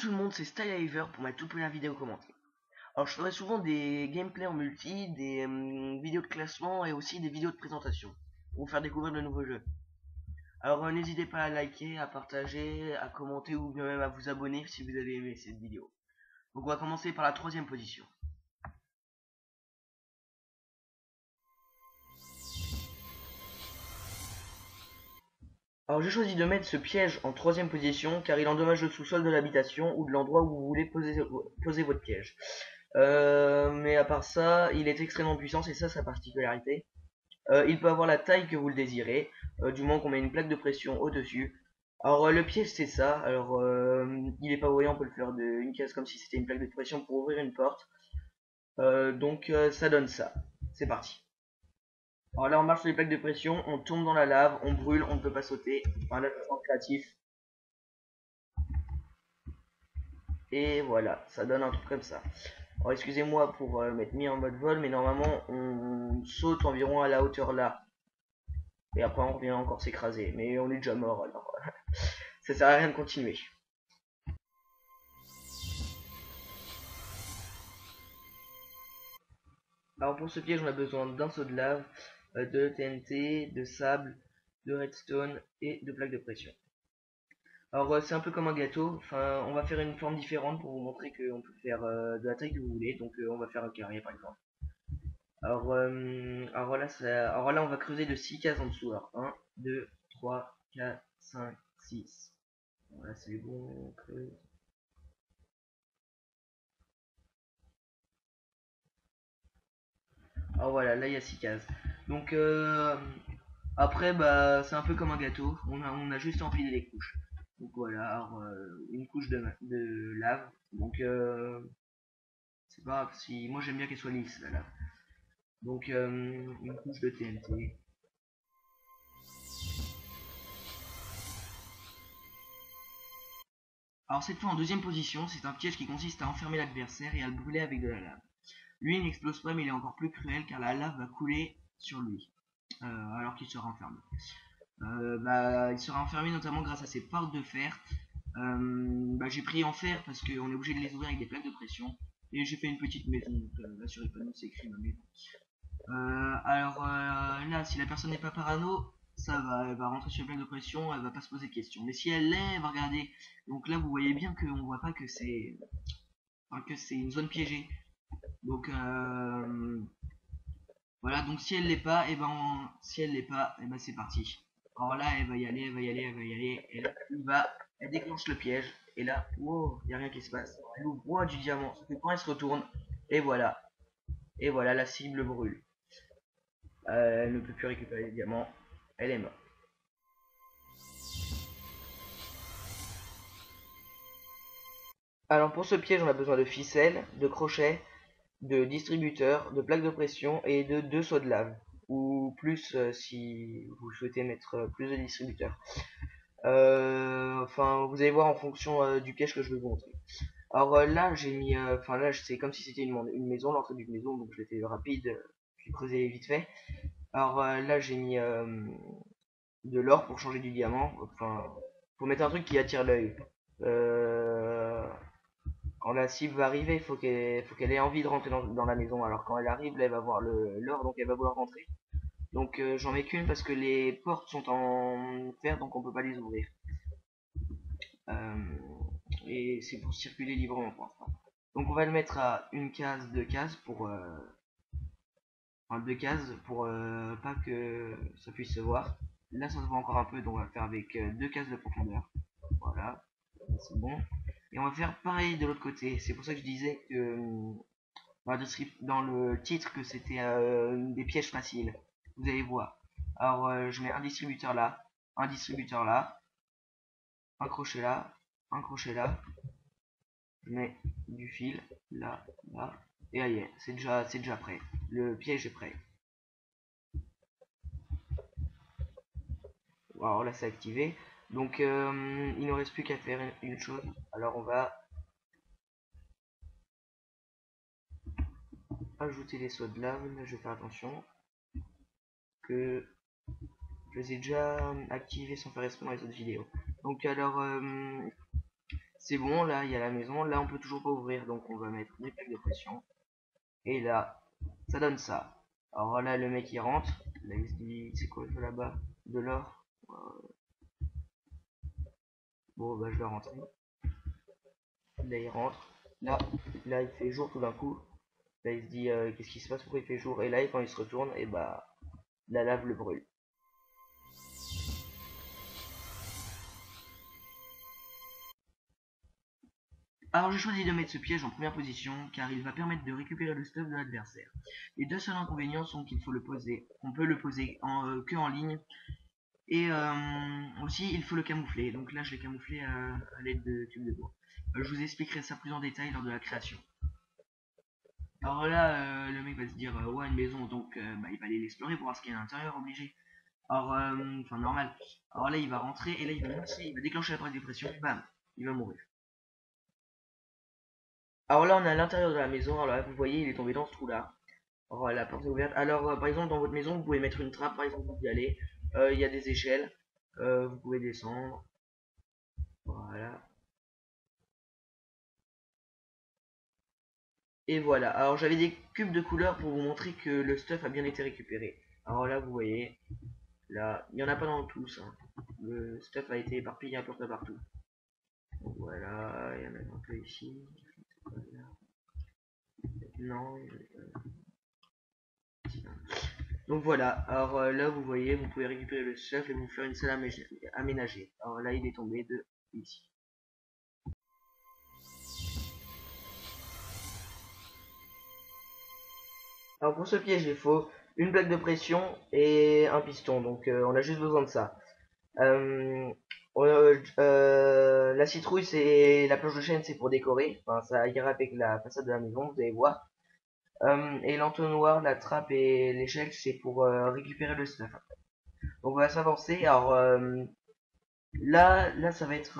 tout le monde, c'est StyleHiver pour ma toute première vidéo commentée. Alors je ferai souvent des gameplays en multi, des vidéos de classement et aussi des vidéos de présentation pour vous faire découvrir de nouveaux jeux. Alors n'hésitez pas à liker, à partager, à commenter ou bien même à vous abonner si vous avez aimé cette vidéo. Donc on va commencer par la troisième position. Alors j'ai choisi de mettre ce piège en troisième position car il endommage le sous-sol de l'habitation ou de l'endroit où vous voulez poser votre piège. Mais à part ça, il est extrêmement puissant, c'est ça sa particularité. Il peut avoir la taille que vous le désirez, du moment qu'on met une plaque de pression au-dessus. Alors le piège c'est ça, alors il est pas voyant, on peut le faire d'une case comme si c'était une plaque de pression pour ouvrir une porte. Donc ça donne ça. C'est parti. Alors là on marche sur les plaques de pression, on tombe dans la lave, on brûle, on ne peut pas sauter. Enfin là je sens créatif. Et voilà, ça donne un truc comme ça. Alors excusez-moi pour m'être mis en mode vol, mais normalement on saute environ à la hauteur là. Et après on revient encore s'écraser. Mais on est déjà mort alors. Ça sert à rien de continuer. Alors pour ce piège on a besoin d'un seau de lave, de TNT, de sable, de redstone et de plaques de pression. Alors c'est un peu comme un gâteau, enfin on va faire une forme différente pour vous montrer qu'on peut faire de la taille que vous voulez, donc on va faire un carré par exemple. Alors là on va creuser de 6 cases en dessous, alors 1, 2, 3, 4, 5, 6. Voilà c'est bon, on creuse. Alors voilà, là il y a 6 cases. Donc après bah c'est un peu comme un gâteau, on a juste empilé les couches. Donc voilà, alors, une couche de lave. Donc c'est pas grave si moi j'aime bien qu'elle soit lisse la lave. Donc une couche de TNT. Alors cette fois en deuxième position, c'est un piège qui consiste à enfermer l'adversaire et à le brûler avec de la lave. Lui il n'explose pas mais il est encore plus cruel car la lave va couler sur lui alors qu'il sera enfermé. Il sera enfermé notamment grâce à ses portes de fer. J'ai pris en fer parce qu'on est obligé de les ouvrir avec des plaques de pression. Et j'ai fait une petite maison, donc là sur Epanou c'est écrit ma maison. Là, si la personne n'est pas parano, ça va, elle va rentrer sur les plaques de pression, elle va pas se poser de questions. Mais si elle l'est, elle va regarder. Donc là, vous voyez bien qu'on voit pas que c'est une zone piégée. Donc voilà, donc si elle l'est pas, et ben c'est parti. Alors là, elle va y aller, elle va y aller, elle va y aller. Et là, elle déclenche le piège. Et là, wow, y a rien qui se passe. Elle ouvre, wow, du diamant. Ça fait quand elle se retourne. Et voilà. Et voilà, la cible brûle. Elle ne peut plus récupérer les diamants. Elle est morte. Alors pour ce piège, on a besoin de ficelles, de crochets, de distributeurs, de plaques de pression et de 2 seaux de lave. Ou plus si vous souhaitez mettre plus de distributeurs. Enfin, vous allez voir en fonction du piège que je vais vous montrer. Alors là, j'ai mis, enfin là, c'est comme si c'était une maison, l'entrée d'une maison, donc je l'ai fait rapide, puis creusé vite fait. Alors là, j'ai mis de l'or pour changer du diamant. Enfin, faut mettre un truc qui attire l'œil. Quand la cible va arriver, il faut qu'elle ait envie de rentrer dans la maison. Alors quand elle arrive, là, elle va voir l'or, donc elle va vouloir rentrer. Donc j'en mets qu'une parce que les portes sont en fer, donc on peut pas les ouvrir. Euh, et c'est pour circuler librement pour l'instant. Donc on va le mettre à une case, deux cases pour pas que ça puisse se voir. Là ça se voit encore un peu, donc on va le faire avec deux cases de profondeur. Voilà, c'est bon. Et on va faire pareil de l'autre côté. C'est pour ça que je disais que dans le titre que c'était des pièges faciles. Vous allez voir. Alors je mets un distributeur là, un crochet là, un crochet là. Je mets du fil là, là. Et aïe, c'est déjà prêt. Le piège est prêt. Alors là c'est activé. Donc il ne reste plus qu'à faire une chose. Alors on va ajouter les sauts de lave. Là je vais faire attention que je les ai déjà activés sans faire exprès dans les autres vidéos. Donc alors c'est bon, là il y a la maison, là on peut toujours pas ouvrir, donc on va mettre des plaques de pression. Et là, ça donne ça. Alors là le mec il rentre, là il se dit c'est quoi là-bas? De l'or. Bon bah je vais rentrer. Là il rentre, là il fait jour tout d'un coup. Là il se dit qu'est-ce qui se passe, pourquoi il fait jour? Et là quand il se retourne, et bah la lave le brûle. Alors j'ai choisi de mettre ce piège en première position car il va permettre de récupérer le stuff de l'adversaire. Les deux seuls inconvénients sont qu'il faut le poser, on peut le poser que en ligne, et aussi il faut le camoufler. Donc là je l'ai camouflé à l'aide de tubes de bois. Je vous expliquerai ça plus en détail lors de la création. Alors là le mec va se dire ouais, une maison, donc bah, il va aller l'explorer pour voir ce qu'il y a à l'intérieur, obligé. Alors enfin normal. Alors là il va rentrer et là il va lancer, il va déclencher la plaque de pression, bam, il va mourir. Alors là on est à l'intérieur de la maison, alors là vous voyez il est tombé dans ce trou là. Alors la porte est ouverte. Alors par exemple dans votre maison vous pouvez mettre une trappe, par exemple vous y allez. Il y a des échelles, vous pouvez descendre. Voilà. Et voilà. Alors j'avais des cubes de couleurs pour vous montrer que le stuff a bien été récupéré. Alors là vous voyez, là il n'y en a pas dans tous, hein. Le stuff a été éparpillé un peu partout. Donc voilà, il y en a un peu ici. Non. Donc voilà, alors là vous voyez, vous pouvez récupérer le stuff et vous faire une salle aménagée. Alors là il est tombé de ici. Alors pour ce piège il faut une plaque de pression et un piston, donc on a juste besoin de ça. La citrouille c'est la planche de chêne, c'est pour décorer, enfin ça ira avec la façade de la maison, vous allez voir. Et l'entonnoir, la trappe et l'échelle c'est pour récupérer le stuff. Donc on va s'avancer. Alors là ça va être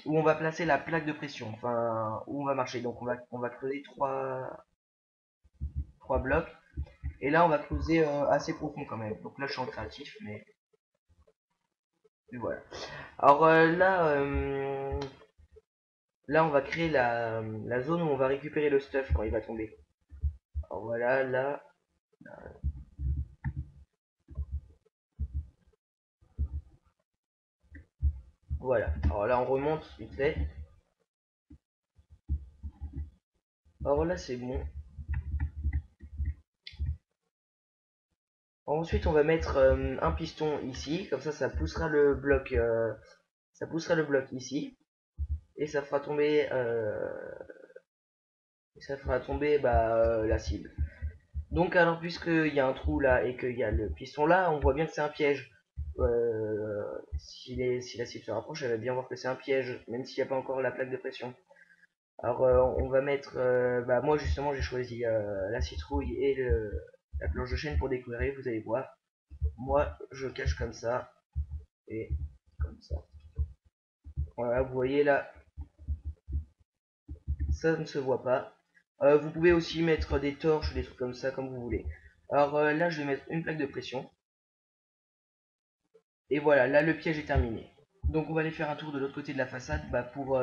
où on va placer la plaque de pression, enfin où on va marcher. Donc on va creuser trois blocs. Et là on va creuser assez profond quand même. Donc là je suis en créatif, mais voilà. Alors là on va créer la zone où on va récupérer le stuff quand il va tomber. Alors voilà, là. Voilà. Alors là on remonte vite fait. Alors là c'est bon. Ensuite on va mettre un piston ici, comme ça poussera le bloc ici. Et ça fera tomber la cible. Donc alors puisqu'il y a un trou là et qu'il y a le piston là, on voit bien que c'est un piège. Si la cible se rapproche, elle va bien voir que c'est un piège, même s'il n'y a pas encore la plaque de pression. Alors on va mettre, moi justement j'ai choisi la citrouille et la planche de chêne pour décorer, vous allez voir. Moi je cache comme ça et comme ça. Voilà, vous voyez là, ça ne se voit pas. Vous pouvez aussi mettre des torches, des trucs comme ça, comme vous voulez. Alors là, je vais mettre une plaque de pression. Et voilà, là, le piège est terminé. Donc on va aller faire un tour de l'autre côté de la façade pour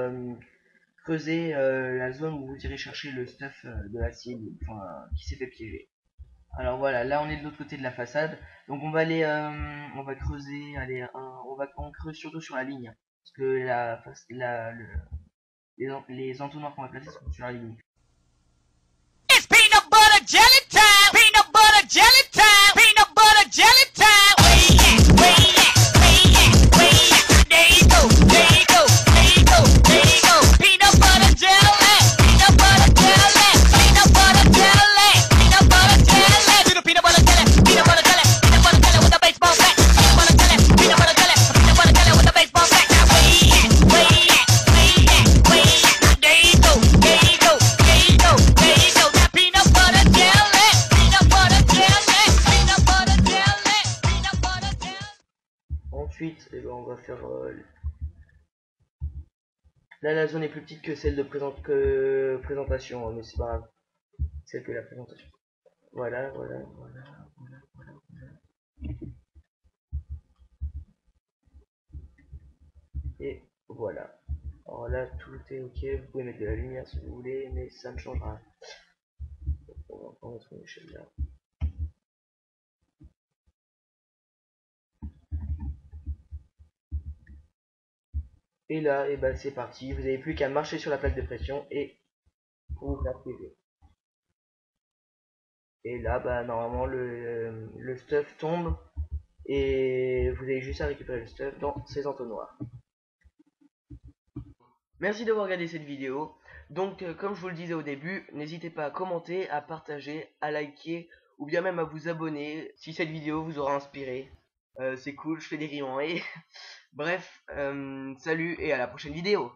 creuser la zone où vous irez chercher le stuff de la cible, enfin, qui s'est fait piéger. Alors voilà, là on est de l'autre côté de la façade. Donc on va aller, on va creuser, on creuse surtout sur la ligne. Parce que les entonnoirs qu'on va placer sont sur la ligne. It's peanut butter jelly time. Peanut butter jelly time. Peanut butter jelly time. Where you at? Where you at? Where you at? Where you at? There you go. There you go. There you go. There you go. Peanut butter jelly. Peanut butter jelly. Peanut butter jelly. Peanut butter jelly. Do the peanut butter jelly. Peanut butter jelly. Peanut butter jelly with a baseball bat. Peanut butter jelly. Peanut butter jelly. Peanut butter jelly with a baseball bat. Now where you at? Where you at? Where you at? Where you at? Now there you go. There you go. There you go. There you go. Now peanut butter jelly. Peanut butter jelly. Peanut butter jelly. Peanut butter jelly. Ensuite, on va faire... Là, la zone est plus petite que celle de présentation, hein, mais c'est pas grave. Celle que la présentation. Voilà, voilà, voilà, voilà, voilà, voilà. Et voilà. Alors Alors là, tout est ok. Vous pouvez mettre de la lumière si vous voulez, mais ça ne changera rien. On va encore mettre une échelle là. Et là, et ben c'est parti. Vous n'avez plus qu'à marcher sur la plaque de pression et pour vous faire plaisir. Et là, bah normalement le stuff tombe et vous avez juste à récupérer le stuff dans ces entonnoirs. Merci d'avoir regardé cette vidéo. Donc comme je vous le disais au début, n'hésitez pas à commenter, à partager, à liker ou bien même à vous abonner si cette vidéo vous aura inspiré. C'est cool, je fais des rimons et bref, salut et à la prochaine vidéo.